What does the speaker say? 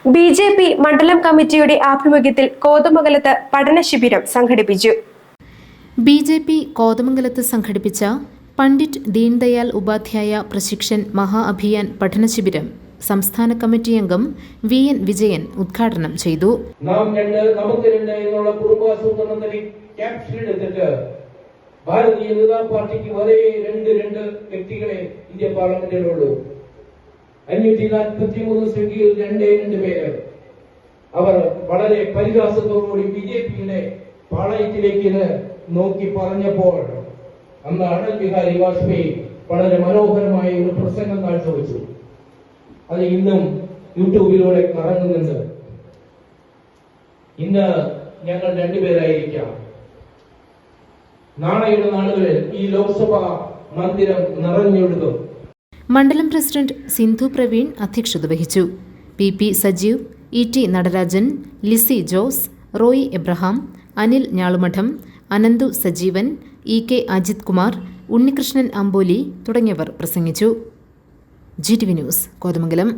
BJP മണ്ഡലം കമ്മിറ്റിയുടെ ആഭിമുഖ്യത്തിൽ കോതമംഗലത്ത് പഠന ശിബിരം സംഘടിപ്പിച്ചു. BJP കോതമംഗലത്ത് സംഘടിപ്പിച്ച പണ്ഡിറ്റ് ദീൻദയാൽ ഉപാധ്യായ പ്രശിക്ഷൺ മഹാ അഭിയാൻ പഠന ശിബിരം സംസ്ഥാന കമ്മിറ്റി അംഗം VN വിജയൻ ഉദ്ഘാടനം ചെയ്തു. ഭാരതീയ ജനതാ പാർട്ടിക്ക് ഒരേ രണ്ട് വ്യക്തികളെ ഇന്ത്യ പാർലമെന്റിലുള്ളൂ. 543 സംഖ്യയിൽ 2 പേര്. അവർ വളരെ പരിഹാസത്തോടുകൂടി BJPയുടെ പാളയത്തിലേക്ക് നോക്കി പറഞ്ഞപ്പോൾ അന്ന് അടൽ ബിഹാരി വാജ്പേയി വളരെ മനോഹരമായ ഒരു പ്രസംഗം കാഴ്ചവെച്ചു. അത് ഇന്നും യൂട്യൂബിലൂടെ കറങ്ങുന്നുണ്ട്. ഇന്ന് ഞങ്ങൾ 2 പേരായിരിക്കാം. നാളെയുടെ നാളുകളിൽ ഈ ലോക്സഭാ മന്ദിരം നിറഞ്ഞൊഴുകും. മണ്ഡലം പ്രസിഡന്റ് സിന്ധു പ്രവീൺ അധ്യക്ഷത വഹിച്ചു. PP Sajeev, ET Natarajan, Lissy Jose, Roy Abraham, Anil Njalumadom, Ananthu Sajeevan, EK Ajith Kumar, Unnikrishnan Ampoli തുടങ്ങിയവർ പ്രസംഗിച്ചു. GTV news Kothamangalam.